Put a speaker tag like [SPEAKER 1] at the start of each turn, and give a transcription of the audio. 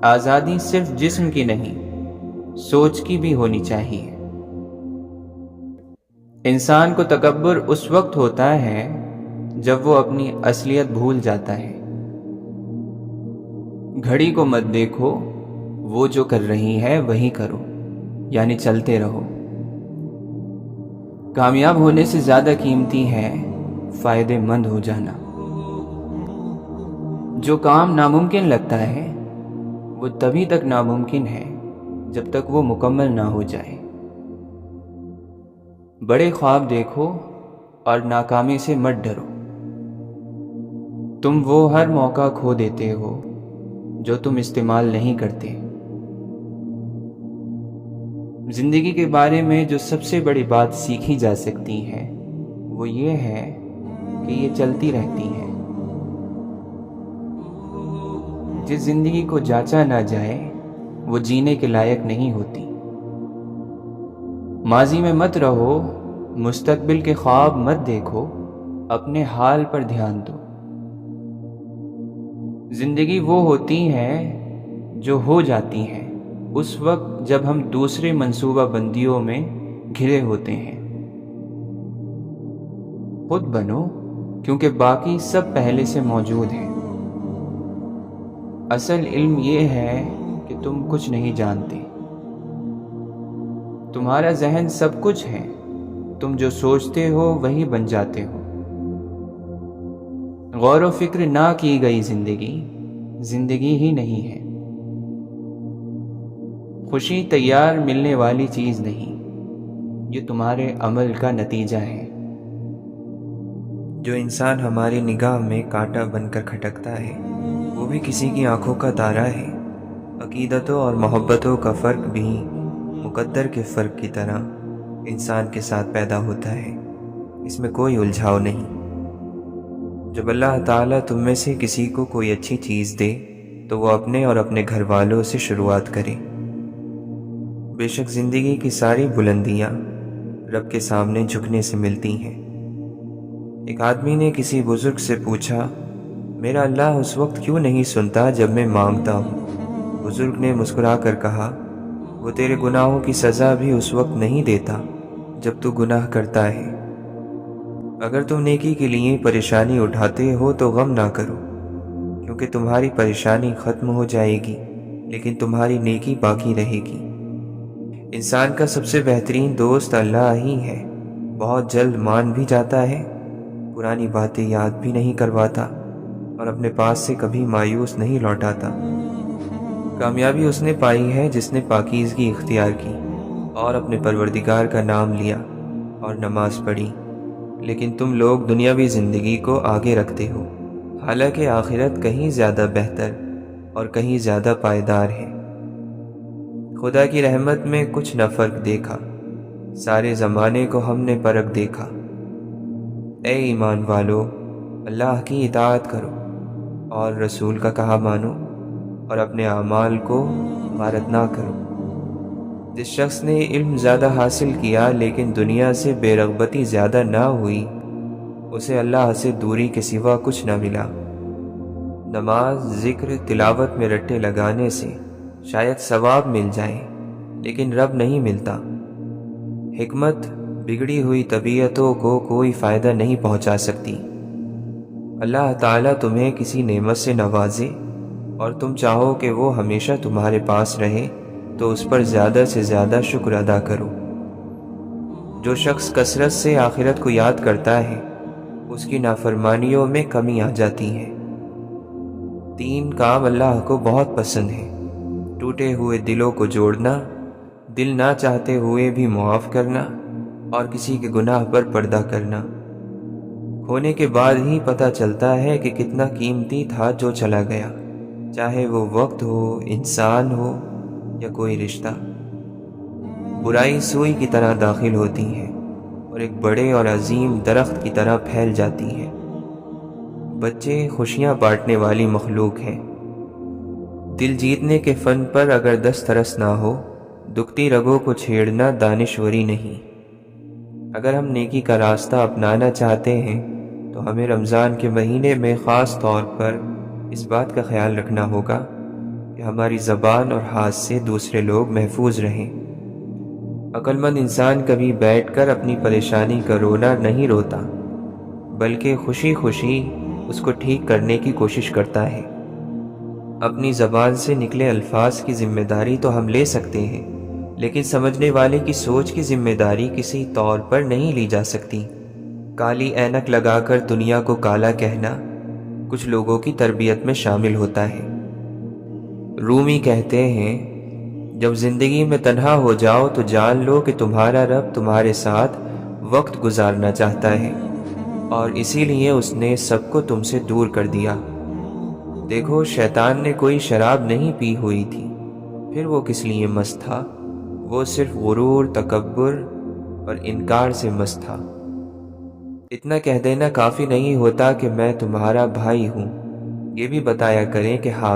[SPEAKER 1] آزادی صرف جسم کی نہیں، سوچ کی بھی ہونی چاہیے۔ انسان کو تکبر اس وقت ہوتا ہے جب وہ اپنی اصلیت بھول جاتا ہے۔ گھڑی کو مت دیکھو، وہ جو کر رہی ہے وہی کرو، یعنی چلتے رہو۔ کامیاب ہونے سے زیادہ قیمتی ہے فائدے مند ہو جانا۔ جو کام ناممکن لگتا ہے وہ تبھی تک ناممکن ہے جب تک وہ مکمل نہ ہو جائے۔ بڑے خواب دیکھو اور ناکامی سے مت ڈرو۔ تم وہ ہر موقع کھو دیتے ہو جو تم استعمال نہیں کرتے۔ زندگی کے بارے میں جو سب سے بڑی بات سیکھی جا سکتی ہے وہ یہ ہے کہ یہ چلتی رہتی ہے۔ جس زندگی کو جانچا نہ جائے وہ جینے کے لائق نہیں ہوتی۔ ماضی میں مت رہو، مستقبل کے خواب مت دیکھو، اپنے حال پر دھیان دو۔ زندگی وہ ہوتی ہے جو ہو جاتی ہے اس وقت جب ہم دوسرے منصوبہ بندیوں میں گھرے ہوتے ہیں۔ خود بنو کیونکہ باقی سب پہلے سے موجود ہیں۔ اصل علم یہ ہے کہ تم کچھ نہیں جانتے۔ تمہارا ذہن سب کچھ ہے، تم جو سوچتے ہو وہی بن جاتے ہو۔ غور و فکر نہ کی گئی زندگی ہی نہیں ہے۔ خوشی تیار ملنے والی چیز نہیں، یہ تمہارے عمل کا نتیجہ ہے۔
[SPEAKER 2] جو انسان ہماری نگاہ میں کانٹا بن کر کھٹکتا ہے وہ بھی کسی کی آنکھوں کا تارا ہے۔ عقیدتوں اور محبتوں کا فرق بھی مقدر کے فرق کی طرح انسان کے ساتھ پیدا ہوتا ہے، اس میں کوئی الجھاؤ نہیں۔ جب اللہ تعالیٰ تم میں سے کسی کو کوئی اچھی چیز دے تو وہ اپنے اور اپنے گھر والوں سے شروعات کرے۔ بے شک زندگی کی ساری بلندیاں رب کے سامنے جھکنے سے ملتی ہیں۔ ایک آدمی نے کسی بزرگ سے پوچھا، میرا اللہ اس وقت کیوں نہیں سنتا جب میں مانگتا ہوں؟ بزرگ نے مسکرا کر کہا، وہ تیرے گناہوں کی سزا بھی اس وقت نہیں دیتا جب تو گناہ کرتا ہے۔ اگر تم نیکی کے لیے پریشانی اٹھاتے ہو تو غم نہ کرو، کیونکہ تمہاری پریشانی ختم ہو جائے گی لیکن تمہاری نیکی باقی رہے گی۔ انسان کا سب سے بہترین دوست اللہ ہی ہے۔ بہت جلد مان بھی جاتا ہے، پرانی باتیں یاد بھی نہیں کرواتا اور اپنے پاس سے کبھی مایوس نہیں لوٹاتا۔ کامیابی اس نے پائی ہے جس نے پاکیزگی اختیار کی اور اپنے پروردگار کا نام لیا اور نماز پڑھی۔ لیکن تم لوگ دنیاوی زندگی کو آگے رکھتے ہو، حالانکہ آخرت کہیں زیادہ بہتر اور کہیں زیادہ پائیدار ہے۔ خدا کی رحمت میں کچھ نہ فرق دیکھا، سارے زمانے کو ہم نے پرکھ دیکھا۔ اے ایمان والو، اللہ کی اطاعت کرو اور رسول کا کہا مانو اور اپنے اعمال کو غارت نہ کرو۔ جس شخص نے علم زیادہ حاصل کیا لیکن دنیا سے بے رغبتی زیادہ نہ ہوئی، اسے اللہ سے دوری کے سوا کچھ نہ ملا۔ نماز، ذکر، تلاوت میں رٹے لگانے سے شاید ثواب مل جائے لیکن رب نہیں ملتا۔ حکمت بگڑی ہوئی طبیعتوں کو کوئی فائدہ نہیں پہنچا سکتی۔ اللہ تعالیٰ تمہیں کسی نعمت سے نوازے اور تم چاہو کہ وہ ہمیشہ تمہارے پاس رہے تو اس پر زیادہ سے زیادہ شکر ادا کرو۔ جو شخص کثرت سے آخرت کو یاد کرتا ہے اس کی نافرمانیوں میں کمی آ جاتی ہے۔ 3 کام اللہ کو بہت پسند ہیں: ٹوٹے ہوئے دلوں کو جوڑنا، دل نہ چاہتے ہوئے بھی معاف کرنا اور کسی کے گناہ پر پردہ کرنا۔ کھونے کے بعد ہی پتہ چلتا ہے کہ کتنا قیمتی تھا جو چلا گیا، چاہے وہ وقت ہو، انسان ہو یا کوئی رشتہ۔ برائی سوئی کی طرح داخل ہوتی ہے اور ایک بڑے اور عظیم درخت کی طرح پھیل جاتی ہے۔ بچے خوشیاں بانٹنے والی مخلوق ہیں۔ دل جیتنے کے فن پر اگر دسترس نہ ہو، دکھتی رگوں کو چھیڑنا دانشوری نہیں۔ اگر ہم نیکی کا راستہ اپنانا چاہتے ہیں تو ہمیں رمضان کے مہینے میں خاص طور پر اس بات کا خیال رکھنا ہوگا کہ ہماری زبان اور ہاتھ سے دوسرے لوگ محفوظ رہیں۔ عقل مند انسان کبھی بیٹھ کر اپنی پریشانی کا رونا نہیں روتا، بلکہ خوشی خوشی اس کو ٹھیک کرنے کی کوشش کرتا ہے۔ اپنی زبان سے نکلے الفاظ کی ذمہ داری تو ہم لے سکتے ہیں، لیکن سمجھنے والے کی سوچ کی ذمہ داری کسی طور پر نہیں لی جا سکتی۔ کالی اینک لگا کر دنیا کو کالا کہنا کچھ لوگوں کی تربیت میں شامل ہوتا ہے۔ رومی کہتے ہیں، جب زندگی میں تنہا ہو جاؤ تو جان لو کہ تمہارا رب تمہارے ساتھ وقت گزارنا چاہتا ہے، اور اسی لیے اس نے سب کو تم سے دور کر دیا۔ دیکھو، شیطان نے کوئی شراب نہیں پی ہوئی تھی، پھر وہ کس لیے مست تھا؟ وہ صرف غرور، تکبر اور انکار سے مست تھا۔ اتنا کہہ دینا کافی نہیں ہوتا کہ میں تمہارا بھائی ہوں، یہ بھی بتایا کریں کہ